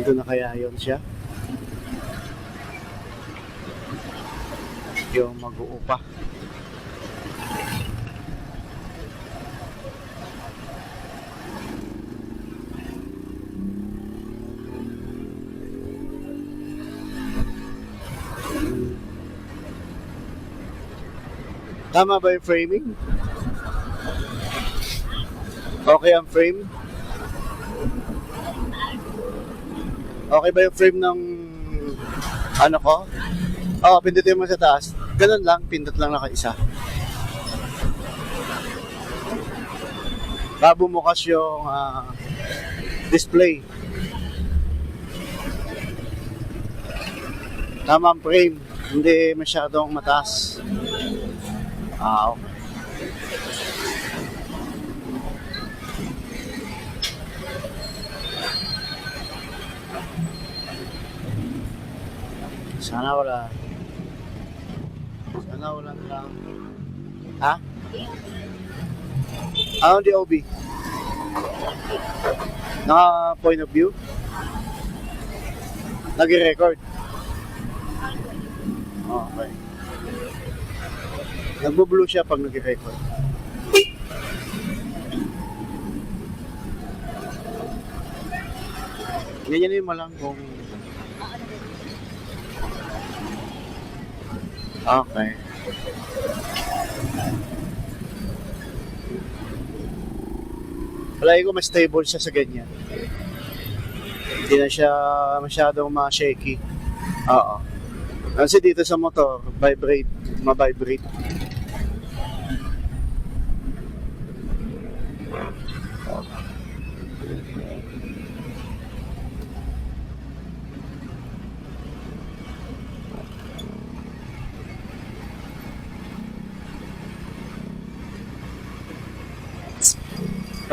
Dito na kaya yun siya? Yung mag-uupa. Tama ba yung framing? Okay ang frame? Okay ba yung frame ng ano ko? Oo, pindutin mo sa taas. Ganun lang, pindot lang naka-isa. Bumukas yung display. Tama ang frame, hindi masyadong mataas. Okay. Sana wala. Sana wala lang. Ha? Hindi OB. Naka point of view? Nag-record? Okay. Nagbo-blue siya pag nag-record. Ganyan mo lang kung... Okay. Palagi ko mas stable siya sa ganyan. Hindi na siya masyadong ma-shaky. Oo. Kasi dito sa motor, ma-vibrate.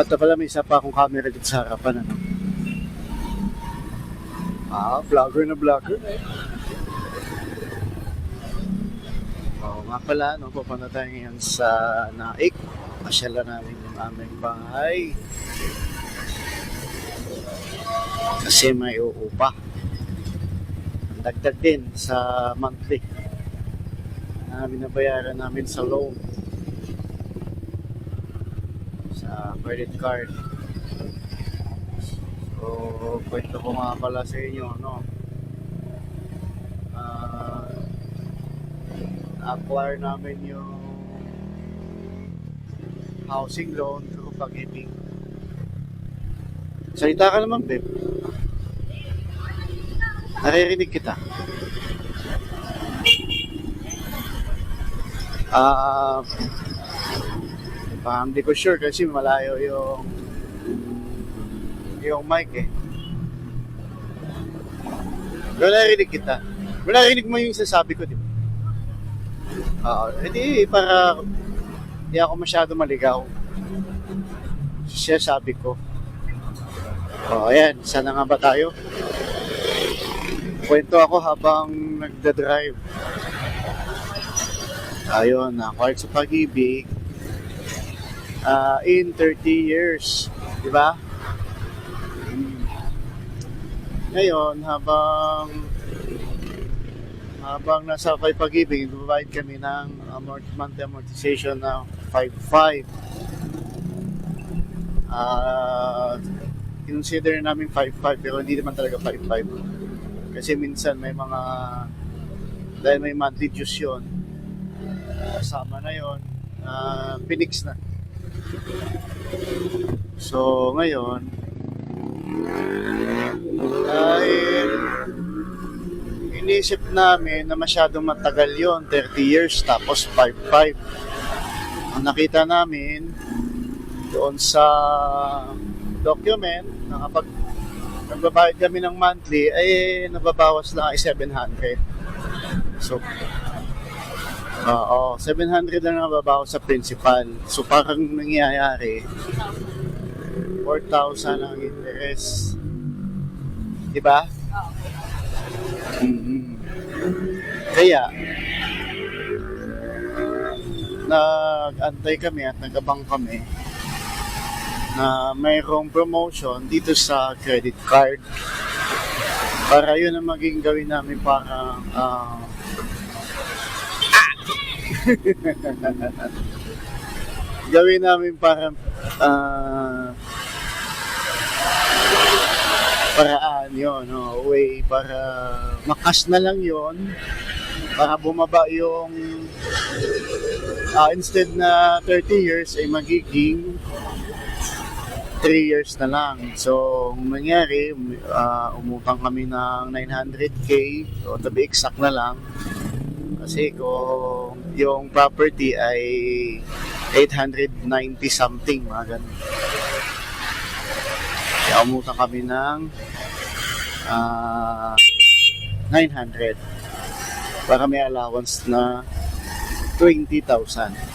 At pala may isa pa akong camera dito sa harapan. Vlogger na vlogger. Nga pala, pupunta tayo ngayon sa Naik. Masyala namin yung aming bahay. Kasi may uupa. Dagdag din sa monthly na binabayaran namin sa loan. Credit card. So, kwento ko nga pala sa inyo, no? Na-acquire namin yung housing loan through Pag-ibig. Salita ka naman, babe. Naririnig kita. Hindi ko sure kasi malayo yung mic eh. Pero narinig kita. Narinig mo yung sasabi ko, di ba? Hindi para hindi ako masyado maligaw. Siya sabi ko. Ayan, sana nga ba tayo? Kwento ako habang nagda-drive. Ayun, acquired sa Pag-ibig. In 30 years, di ba? Ngayon, habang nasa Pag-ibig, provide kami ng monthly amortization na 5.5. Consider namin 5.5 pero hindi naman talaga 5.5. Kasi minsan may dahil may monthly dues yun, kasama na yun, pinix na. So, ngayon, dahil inisip namin na masyadong matagal yon 30 years, tapos 5.5. Ang nakita namin doon sa document na kapag nagbabayad kami ng monthly, ay nababawas lang ay 700. So, 700 lang nababawas sa principal. So, parang nangyayari 4,000 ang interest. Diba? Kaya, nag-antay kami at nag-abang kami na mayroong promotion dito sa credit card. para yun ang maging gawin namin para gawin namin para paraan yun, no? Way para makas na lang yun, para bumaba yung instead na 30 years ay magiging 3 years na lang. So, ang nangyari, umutang kami ng 900k, o to be exact na lang. Kasi kung yung property ay 890 something, mga ganun. Kaya umutang kami ng 900 para may allowance na 20,000.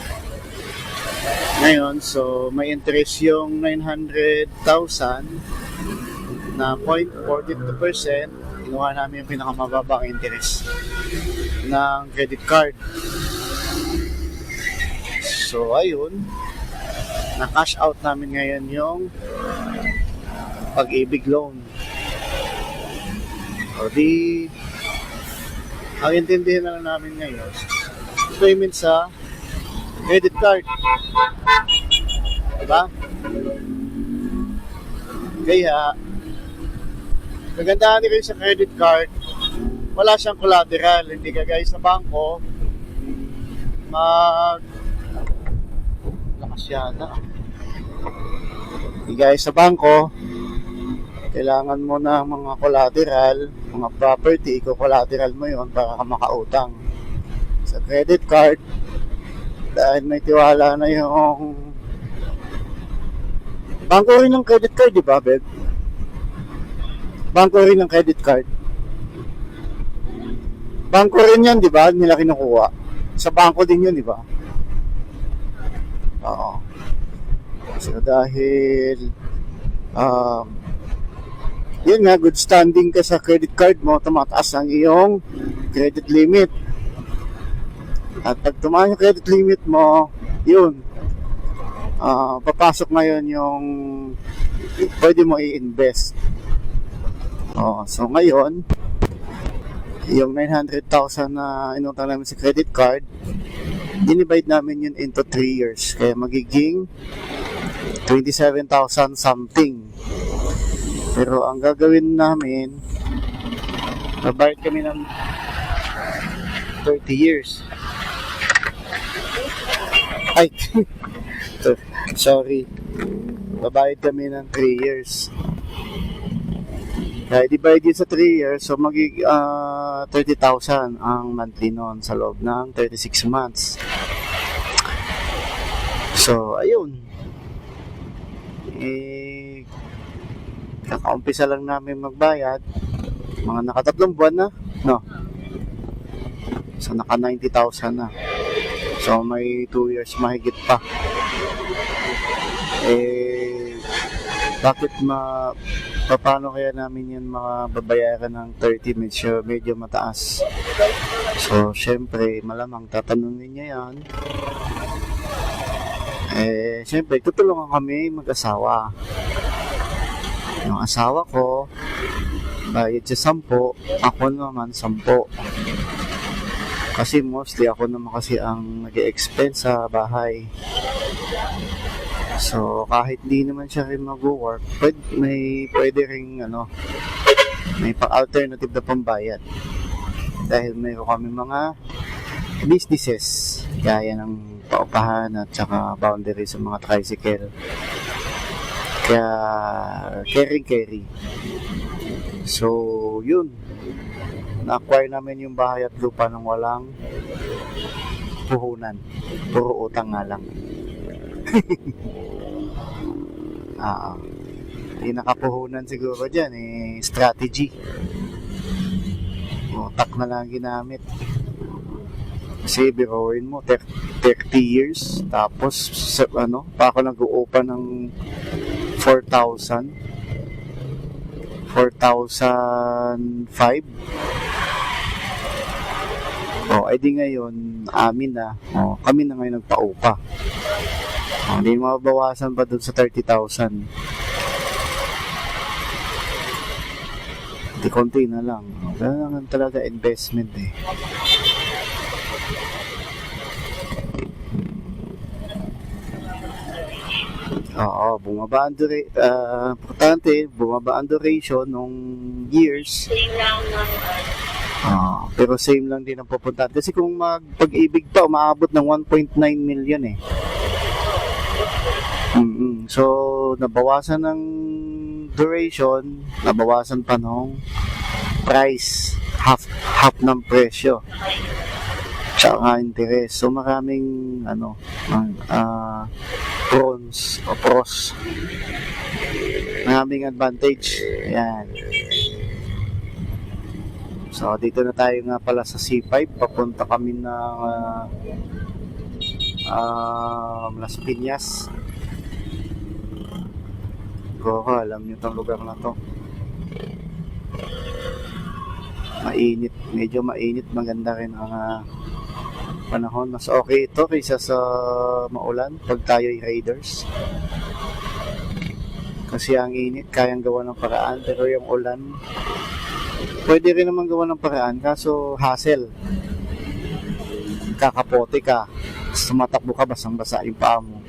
Ngayon, so may interest yung 900,000 na 0.42%. Inuha namin yung pinakamababang interest ng credit card. So, ayun. Na-cash out namin ngayon yung Pag-ibig loan. O di, ang intindihin na lang namin ngayon, payment sa credit card. Diba? Kaya, kagandahan rin sa credit card, wala siyang collateral. Hindi ka guys sa bangko, lakas yata. Hindi guys sa bangko, kailangan mo na mga collateral, mga property, collateral mo yon para ka makautang. Sa credit card, dahil may tiwala na yung bangko rin ng credit card, di ba, Beb? Bangko rin ng credit card. Bangko rin yan, di ba? Nila kinukuha. Sa bangko din yun, di ba? Oo. So, dahil yun nga, good standing ka sa credit card mo, tumataas ang iyong credit limit. At pag tumaas yung credit limit mo, yun, papasok ngayon yung pwede mo i-invest. So ngayon, yung 900,000 na inutang namin sa credit card, dinivide namin yun into 3 years. Kaya magiging 27,000 something. Pero ang gagawin namin, babayad kami ng 30 years. Ay, sorry. Babayad kami ng 3 years. Kaya divide yun sa 3 years, so magiging 30,000 ang monthly noon sa loob ng 36 months. So, ayun. Kakaumpisa lang namin magbayad. Mga nakatatlong buwan na, no? So, naka 90,000 na. So, may 2 years mahigit pa. Bakit paano kaya namin yan mababayaran ng 30? Medyo mataas. So, syempre, malamang tatanungin niya yan. Syempre, tutulungan kami mag-asawa. Yung asawa ko, bayad siya 10, ako naman 10. Kasi mostly ako naman kasi ang nag-e-expense sa bahay. So, kahit di naman siya rin mag-work, pwede rin, may pang-alternative na pambayad. Dahil mayroon kami mga businesses, gaya ng paupahan at saka boundary sa mga tricycle. Kaya, carry. So, yun. Na-acquire namin yung bahay at lupa ng walang puhunan. Puro utang nga lang. Yung nakapuhunan siguro dyan, strategy. Utak na lang ginamit. Kasi biruin mo, 30 years, tapos, pa ako nag-uupan ng 4,005. Ay di ngayon, amin na. Kami na ngayon nagpaupa. Hindi mabawasan pa dun sa 30,000. konti na lang. Pero naman talaga investment eh. Oo, bumaba ang importante, bumaba ang duration nung years. Pero same lang din ang pupuntahan. Kasi kung magpag-ibig pa, umaabot ng 1.9 million eh. So, nabawasan ng duration, nabawasan pa nung price, half ng presyo. Tsaka interest. So, maraming pros. Maraming advantage. Ayan. So, dito na tayo nga pala sa C5. Papunta kami ng Las Piñas. Alam nyo itong lugar na to. Mainit. Medyo mainit. Maganda rin ang panahon. Mas okay ito kaysa sa maulan pag tayo'y raiders. Kasi ang init, kayang gawa ng paraan. Pero yung ulan, pwede rin naman gawa ng paraan. Kaso hassle. Kakapote ka. Tumatakbo ka, basang-basa yung paa mo.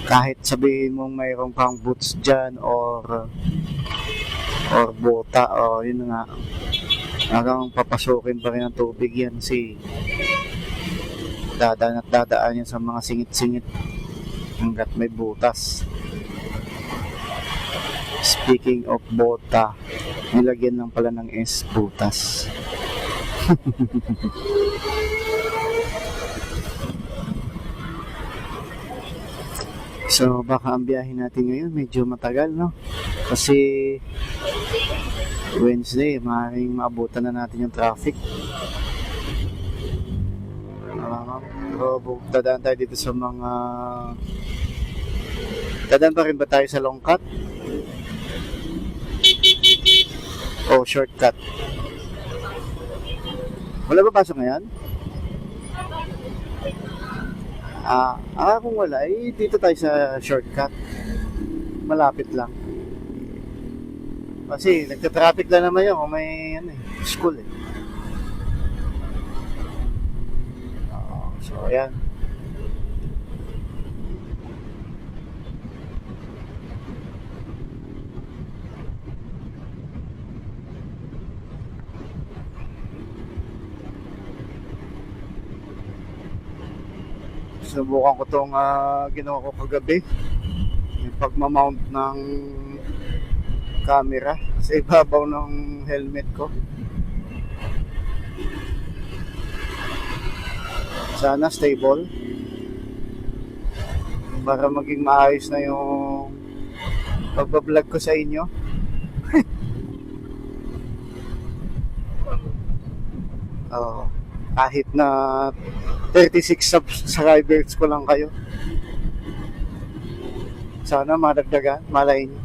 Kahit sabihin mong mayroong pang boots dyan or bota o yun nga, hanggang papasukin pa rin ang tubig yan si dadaan yan sa mga singit-singit hanggat may butas. Speaking of bota, nilagyan lang pala ng S, butas. So, baka ang biyahe natin ngayon medyo matagal, no? Kasi Wednesday, maaaring maabutan na natin yung traffic. Pero dadaan tayo dito sa mga... Dadaan pa rin ba tayo sa long cut? O shortcut? Wala ba pasok ngayon? Kung wala, dito tayo sa shortcut. Malapit lang. Kasi nagka-traffic lang naman yun kung may school eh. So, ayan. Subukan ko itong ginawa ko kagabi, yung pagmamount ng camera sa ibabaw ng helmet ko. Sana stable para maging maayos na yung pagbablog ko sa inyo. Kahit na 36 subscribers ko lang kayo, sana madagdagan, malay nyo.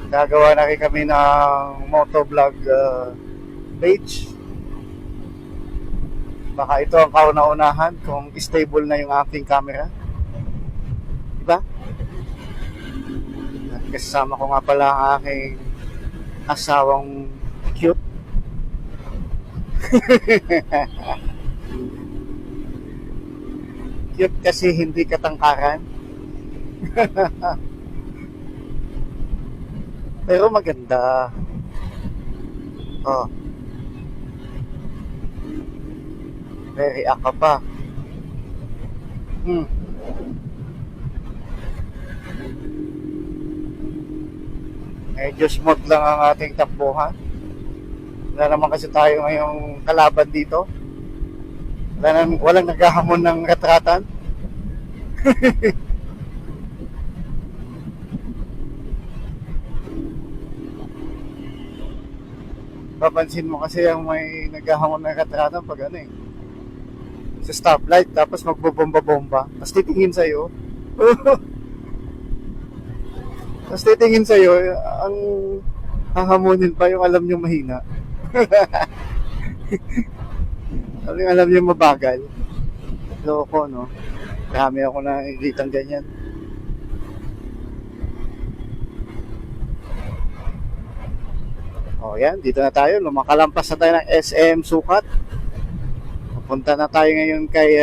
Gagawa na rin kami ng motovlog page. Baka ito ang kauna-unahan kung stable na yung aking camera, diba? Kasama ko nga pala ang aking asawang cute. Cute kasi hindi katangkaran. Pero maganda. Very aka pa. Medyo smooth lang ang ating takbuhan. Wala naman kasi tayo ngayong kalaban dito. Walang naghahamon ng retratan. Papansin mo kasi yung may naghahamon ng retratan pag sa stoplight, tapos magbobomba-bomba, tapos titingin sa'yo. Tapos titingin sa'yo, ang hahamunin pa yung alam nyo mahina. Alam nyo mabagal. Loko, no? Marami ako nakikitang ganyan. O yan, dito na tayo. Lumakalampas na tayo ng SM Sukat. Pupunta na tayo ngayon kay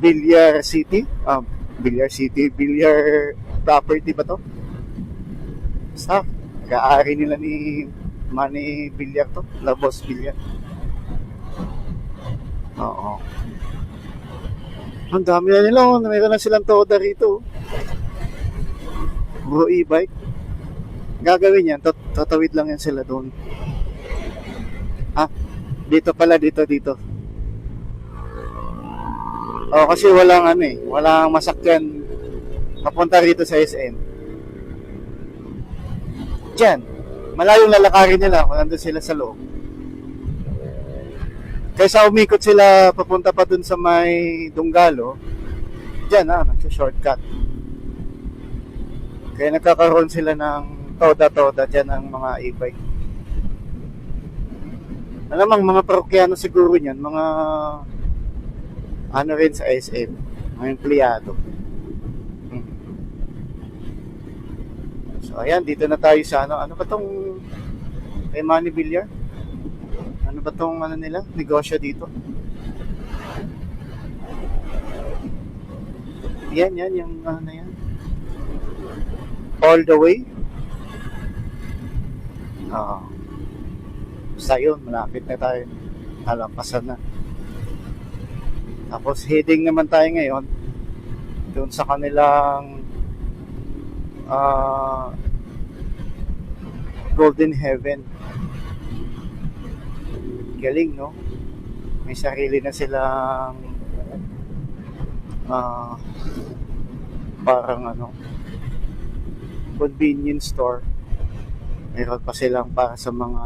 Villar City. Villar property ba to? Basta, nag-aari nila ni Manny Villar to. La Boss Villar. Oo. Ang dami na nila, oh. Mayroon na silang toda rito. Bro e-bike. Gagawin yan, tatawid lang yan sila doon. Dito pala, dito. Oh, kasi walang walang masakyan papunta rito sa SM. Diyan, malayong lalakarin nila kung nandun sila sa loob. Kaysa umikot sila papunta pa dun sa may Dunggalo, diyan nagsa-shortcut. Kaya nagkakaroon sila ng toda diyan ang mga e-bike. Alamang mga parokyano siguro niyan, mga rin sa SM, mga empleyado. So ayan, dito na tayo sa ano ba tong kay Manny Villar? Ano ba tong nila? Negosyo dito. Yan, yung na yan. All the way. Basta yun, malapit na tayo. Nalampasan na. Tapos heading naman tayo ngayon doon sa kanilang Golden Heaven. Galing, no? May sarili na silang parang convenience store. Meron pa silang para sa mga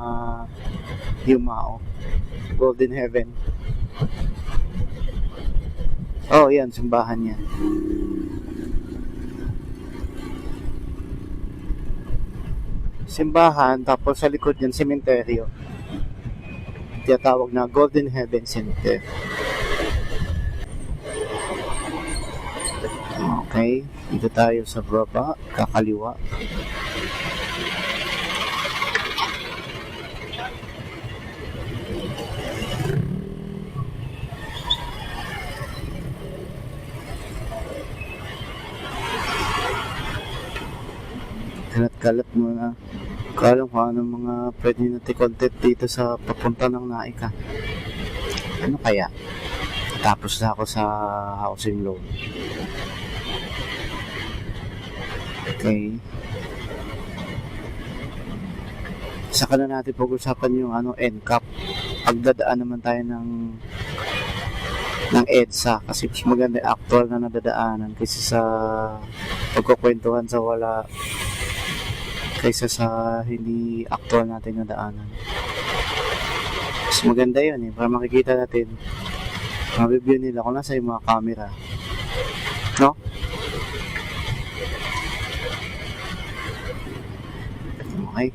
yumao. Golden Heaven. Oh, yan, simbahan yan. Simbahan, tapos sa likod yan, sementeryo. Tinatawag na Golden Heaven Center. Okay, dito tayo sa baba, kakaliwa. Kalat muna. Kalam kung anong mga pwede natin content dito sa papunta ng Naika. Ano kaya? Tapos na ako sa housing loan. Okay. Saka na natin pag-usapan yung NCAP. Pagdadaan naman tayo ng EDSA kasi mas maganda yung actual na nadadaanan kaysa sa pagkukwentuhan sa wala, kaysa sa hindi actual natin na daanan. Mas maganda yun para makikita natin, mabibigyan nila kung nasa yung mga camera, no? Okay.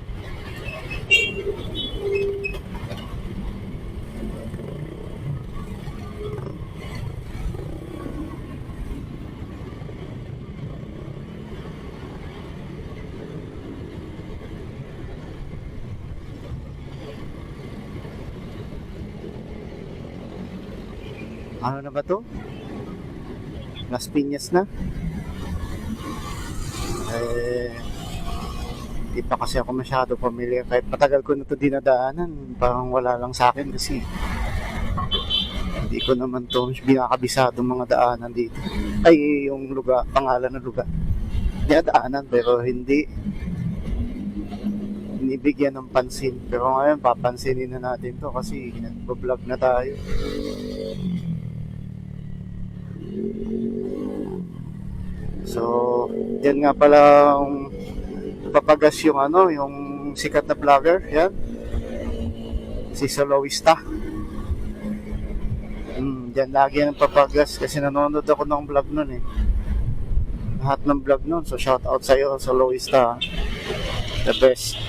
Ano na ba to? Las Piñas na? Di pa kasi ako masyado familiar. Kahit matagal ko na ito dinadaanan, parang wala lang sa akin kasi hindi ko naman to binakabisado mga daanan dito. Ay, yung lugar, pangalan ng lugar. Dinadaanan pero hindi binibigyan ng pansin. Pero ngayon, papansinin na natin to kasi nagbablog na tayo. So, yan nga pala papagas yung yung sikat na vlogger, yan. Si Soloista. Diyan lagi ng papagas kasi nanonood ako ng vlog nun eh. Lahat ng vlog nun. So, shout out sa'yo, Soloista. The best.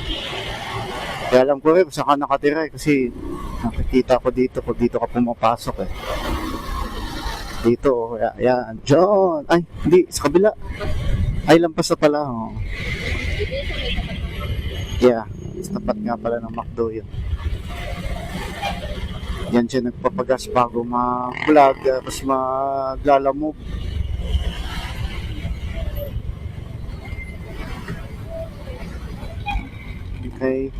Kaya alam ko rin kung saan ka nakatira eh, kasi nakikita ko dito pag dito ka pumapasok eh. Dito, oh, yan. Diyan. Ay, hindi. Sa kabila. Ay, lampas na pala. Oh. Yeah. Tapat nga pala ng McDo yun. Yan siya nagpapagas bago mag-vlog. Tapos maglalamove. Okay.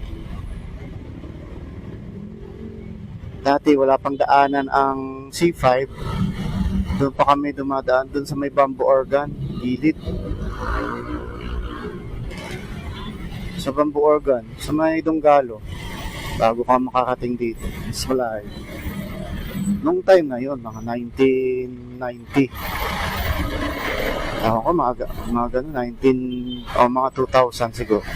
Dati wala pang daanan ang C5. Doon pa kami dumadaan doon sa may bamboo organ, gilid. Sa bamboo organ, sa may Donggalo. Bago ka makakating dito. Mas malayo. Nung time na yon, mga 1990. Ako mga 2000 siguro.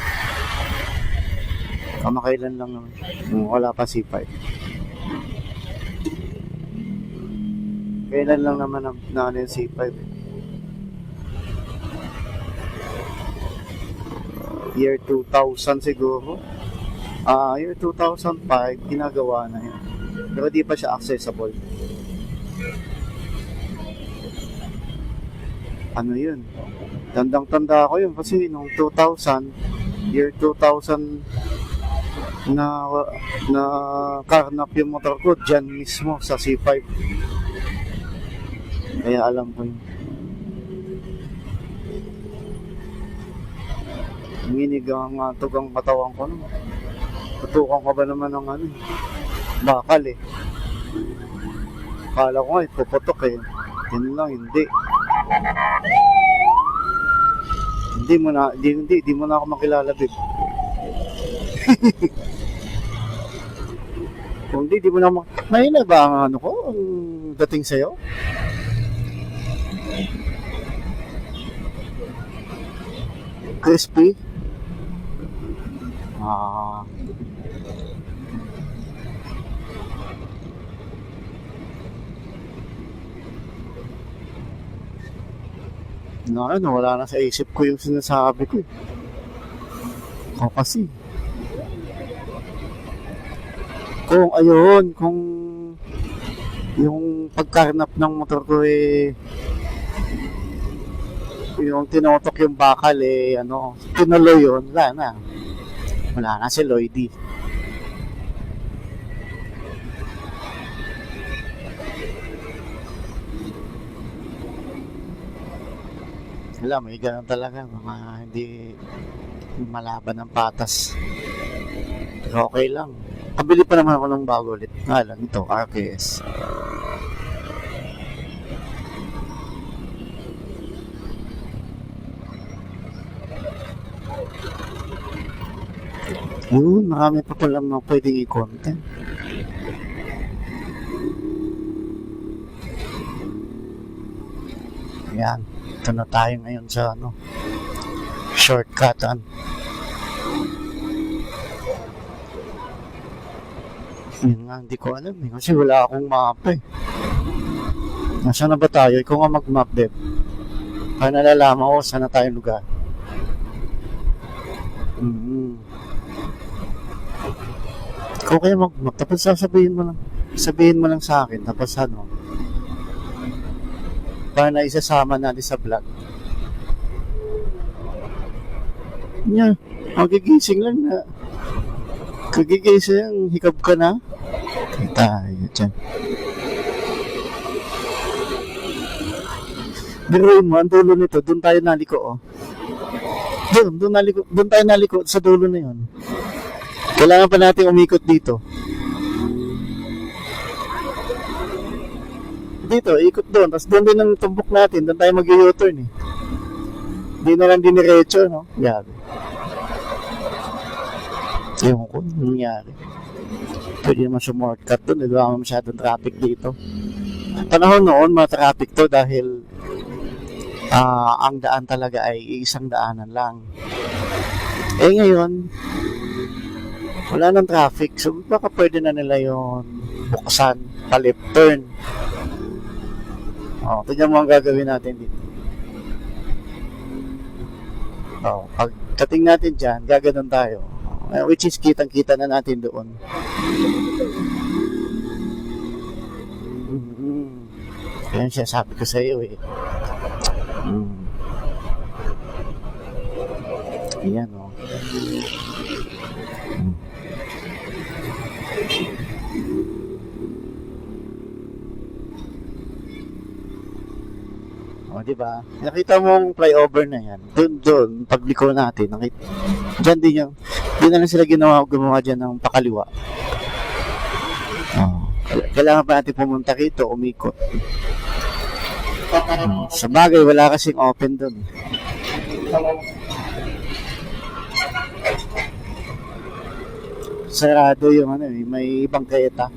Kamakailan lang naman. Wala pa C5. Kailan lang naman na yung C5. Year 2000 siguro. Year 2005, ginagawa na yun. Pero di pa siya accessible. Ano yun? Tandang-tanda ko yun kasi nung 2000, year 2000, na karnap yung motor ko dyan mismo sa C5. Kaya alam ko yun. Minig ang tugang katawan ko naman. Tutukan ka ba naman ng bakal eh. Kala ko nga puputok eh. Yun lang, hindi. Hindi mo na ako makilala, babe. Kung di mo na mahina ba ang ano ko, ang dating sa'yo? Crispy? Wala na sa isip ko yung sinasabi ko eh. Kasi kung yung pagkarnap ng motor ko eh, yung tinotok yung bakal eh, tinuloy yun, wala na si Lloydie. May ganun talaga, mga hindi malaban ng patas. Pero okay lang. Pabili pa naman ako ng bago ulit. Ito, RKS. Marami pa pala mga pwedeng i-content. Ayan. Ito na tayo ngayon sa shortcutan. Yun nga, hindi ko alam eh. Kasi wala akong map eh. Nasaan na ba tayo? Ikaw nga mag-map, Deb. Kaya nalalaman ko saan na tayong lugar. Ikaw kaya mag-map. Tapos sabihin mo lang sa akin. Tapos para na isasama natin sa vlog. Magigising lang na. Kagigising, hikab ka na. Tayo dyan. Biruin mo, ang dulo nito, doon tayo naliko, oh. Doon tayo naliko sa dulo na yun. Kailangan pa natin umikot dito. Dito, ikot doon. Tapos doon din ang tumbok natin. Doon tayo mag-u-turn eh. Hindi na lang diniretso, no? Yabi. Ewan ko, nangyari. Pwede naman sumortcut doon. Hindi naman masyadong traffic dito. Panahon noon, mga traffic to dahil ang daan talaga ay isang daanan lang. Ngayon, wala nang traffic. So, baka pwede na nila yung buksan, pa-left turn. Tignan mo ang gagawin natin dito. Pagdating natin dyan, gaganon tayo. Which is kitang-kita na natin doon. Yan siya sabi ko sa iyo eh. Ayan o. O, diba? Nakita mo ang flyover na yan. Doon, pagliko natin, nakita. Diyan din yung, di na lang sila gumawa dyan ng pakaliwa. Oh. Kailangan pa natin pumunta rito, umikot. Sa bagay, wala kasing open doon. Sarado yung ano, may bangketa.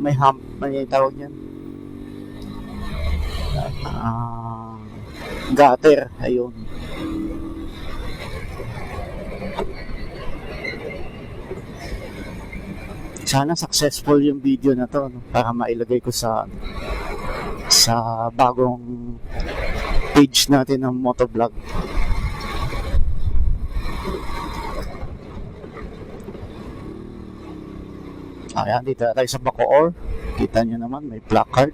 May hump, may tawag yan. Gutter, ayun. Sana successful yung video na to, no? Para mailagay ko sa bagong page natin ng motovlog. Ayan, dito tayo sa Bacoor. Kita nyo naman, may placard.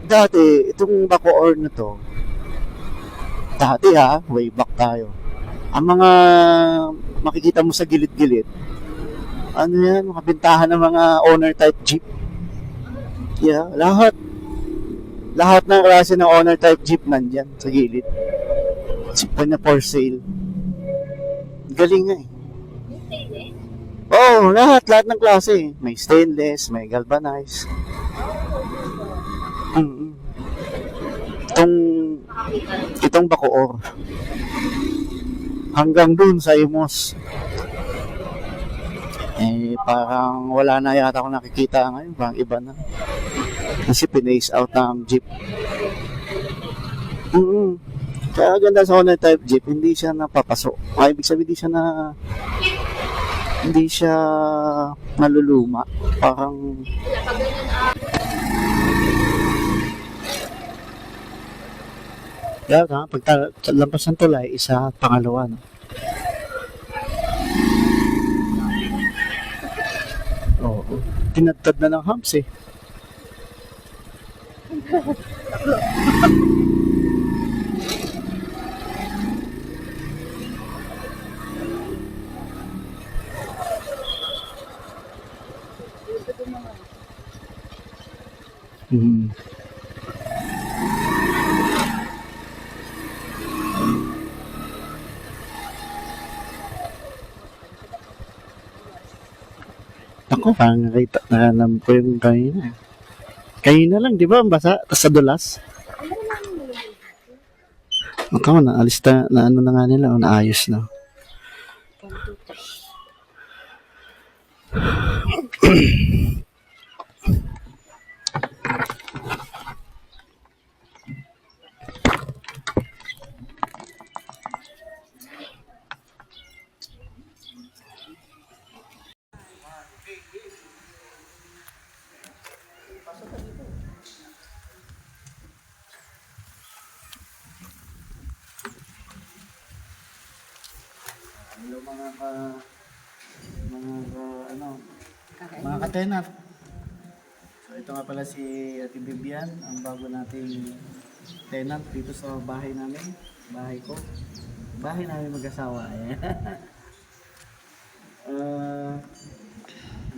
Dati, itong Bacoor na to, dati way back tayo. Ang mga makikita mo sa gilid-gilid, ano yan, makabintahan ng mga owner type jeep. Yeah, lahat ng klase ng owner type jeep nandyan sa gilid. Jeep na for sale. Galing nga eh. Oo, lahat ng klase. May stainless, may galvanized. Itong Bacoor. Hanggang dun sa Imos. Parang wala na yata akong nakikita ngayon. Parang iba na. Kasi pinace out ng jeep. Kaya ganda sa Honda type jeep, hindi siya napapaso. Ibig sabihin, hindi siya naluluma. Parang kaya pag lampas ng tulay, isa at pangalawa, no? Oo. Tinadtad na ng humps eh. Ako, parang nakanam ko yung kanina. Kanina lang, di ba? Ang basa, tas sa dulas. Ako, naalis na ano na nga nila, naayos na. Hello mga ka-tenant. So ito nga pala si Ate Bibian, ang bago nating tenant dito sa bahay namin. Bahay ko. Bahay namin mag-asawa.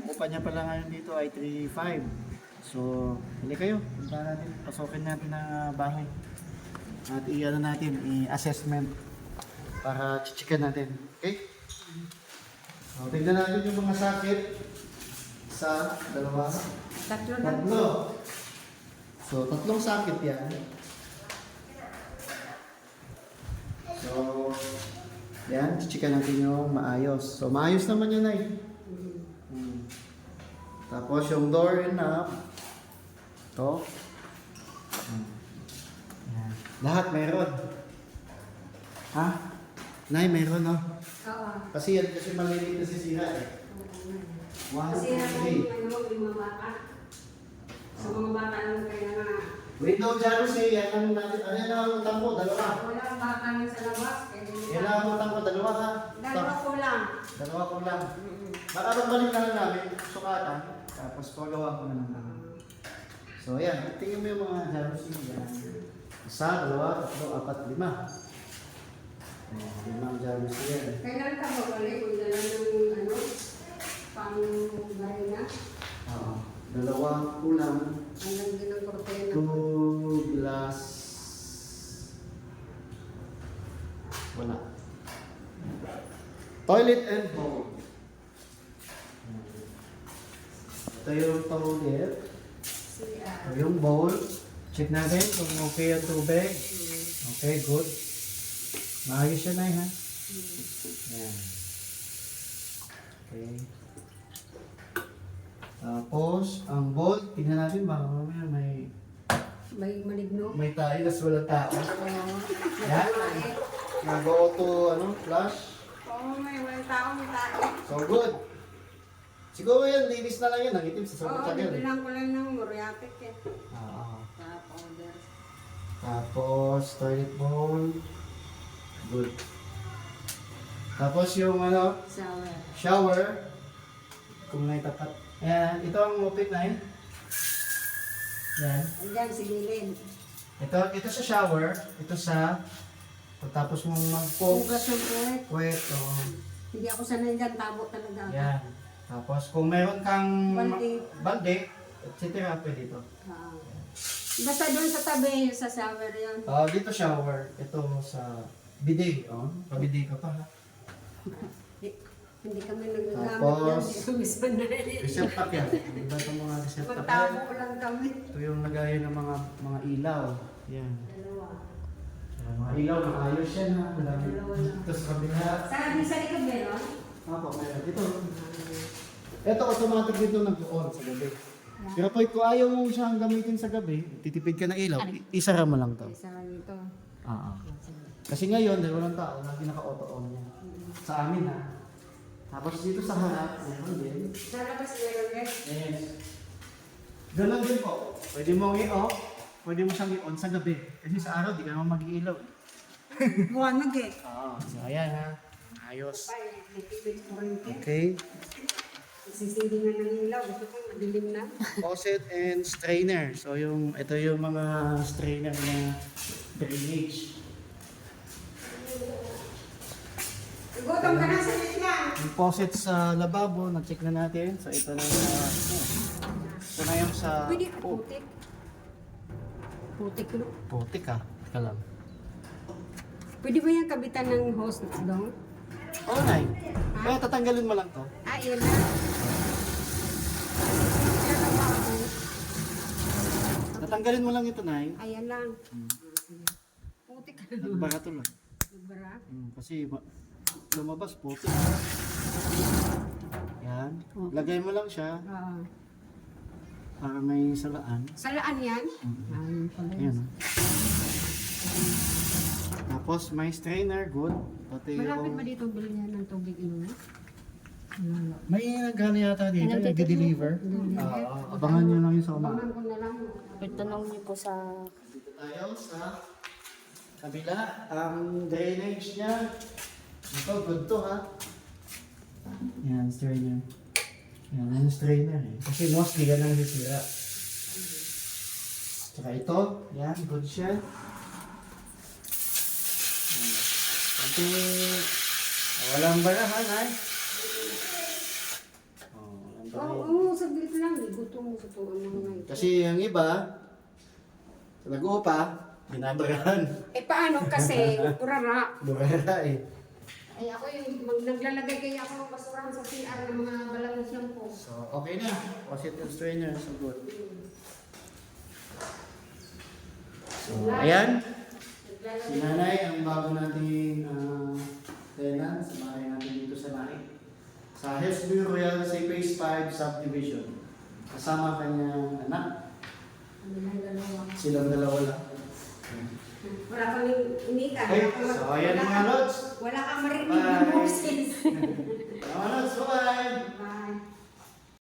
Upa niya pala ngayon dito ay 3.5. So, hali kayo. Punta natin, pasokin natin ang bahay. At i-ano natin, i-assessment para chichikan natin. Okay? So, tignan natin yung mga sakit. Isa, dalawa, tatlo. So, tatlong sakit yan. So, yan, chichikan natin yung maayos. So, maayos naman yun ay. Tapos yung door and up. Ito. Yan. Lahat mayroon. Ha? Nay, mayroon, no? Oo. Kasi yan, kasi maliit na sisira eh. 1, 2, 3. Sa mga bata lang kaya nga. Window jealousy, yan ang natin. Ano yan ang utang mo? Dalawa. Wala ang bata lang sa labas. Yan ang utang mo, dalawa ha. Dalawa ko lang. Dalawa ko lang. Baka magbalik na lang namin, sukatan. Tapos pagawa ko na lang namin. So yan, tingnan mo yung mga jealousy. Yan. Isa, dalawa, tatlo, apat, lima. Ayan, lima ang jealousy yan. Kailan ka babalik? Kung dala ng ano, pang-gari na. Oo. Dalawa kulang. Ang landi ng kortena. 2 glass. Wala. Toilet and bowl. Ito yung toilet. Ito yung bowl. Check natin kung okay ang tubig. Okay, good. Maayos siya na ha. Yan. Okay. Tapos, ang bowl, tingnan natin baka mamaya May maligno. may tayo, tas walang tao. Oo. Yan. Nag-auto, flash. Oo, may walang tao, may tao. So good. Siguro yan, linis na lang yan. Nangitim sa Oo, sobrang tagal. bibilang ko lang ng muriatic eh. Oo. Sa powder. Tapos, toilet bowl. Good. Tapos yung Shower. shower. Kung may tapat. Ayan, ito ang open na yun. Yan. Andiyan, si Lilin. Ito sa shower. Ito sa pagtapos mong mag-poke. Hugas yung puwet. Wet. Hindi ako sanay dyan, tabo talaga ako. Yan. Tapos kung meron kang Balde. etc. pwede ito. Basta doon sa tabi, sa shower yun. Dito shower. Ito sa bidet. Pabidet ka pa ha. Hindi kami nagagamit Tapos, yan. Hindi kami sanay. Receptac yan. Iba itong mga receptac. Magtabo lang kami. Ito yung lagayan ng mga ilaw. Yan. Dalawa. Mga ilaw, maayos yan ha. Dalawa lang. Ito sa kabila. Sa likod meron? Ako, meron. Ito automatic dito nag-on sa gabi. Pero kung ayaw mo siyang gamitin sa gabi, titipid ka ng ilaw, isara mo lang to. Isa lang ito. Kasi ngayon, dahil walang tao, lagi naka-auto on yan. Sa amin ha. Tapos dito sa harap, meron din. Sa labas meron din. Yes. Ganun din po. Pwede mo i-off, pwede mo siyang i-on sa gabi. Kasi sa araw, di ka naman mag-iilaw. Buwanag eh. So ayan ha. Ayos. Ay, nagtipid ko rin eh. Okay. Sisilingan ng ilaw. Gusto ko madilim na. Faucet and strainer. So ito yung mga strainer na drainage. Gutom ka na sa litla. Yung faucet sa lababo, na-check na natin. So ito na yung sa... Pwede putik. Putik no? Putik ah. Teka lang. Pwede ba yung kabitan ng hose doon? Oh, Nay. Kaya tatanggalin mo lang to. Iyan na. Tatanggalin mo lang ito, Nay. Ayan lang. Putik ka na. Nagbara to lang. Nagbara? Kasi lumabas putik. Yan. Lagay mo lang siya Oo. para may salaan. Salaan yan? Ayun pala yun. Ayan. Tapos may strainer, good. Pati Malapit yung... ba dito bilhin ng tubig inuman? Wala. May nagana yata dito, nag-deliver. Abangan nyo lang yung sa umaga. Abangan ko na lang. Itanong niyo po sa... Dito tayo sa kabila. Ang drainage niya. Ito, good to ha. Yan, strainer. Yan, yung strainer eh. Kasi mostly yan ang sisira. Tsaka ito, yan, good siya. Kasi walang barahan ay. Walang barahan. Oo, saglit lang. Gutom mo sa tuwan mo na ito. Kasi yung iba, sa nag-uupa, binabarahan. Eh paano kasi? Burara. Burera eh. Ay ako yung naglalagay kaya ako ng basurahan sa CR ng mga balang na shampoo. So, okay na. Faucet and strainer, so good. So, ayan. Si Nanay, ang bago nating tenant sa bahay natin dito sa Naik. Sa Hillsview Royal sa Phase 5 Subdivision. Kasama kanyang anak. Ano lang dalawa. Silang dalawa lang. Wala kang inika. Okay, so ayan mga lods. Wala kang marinig Bye. na boses.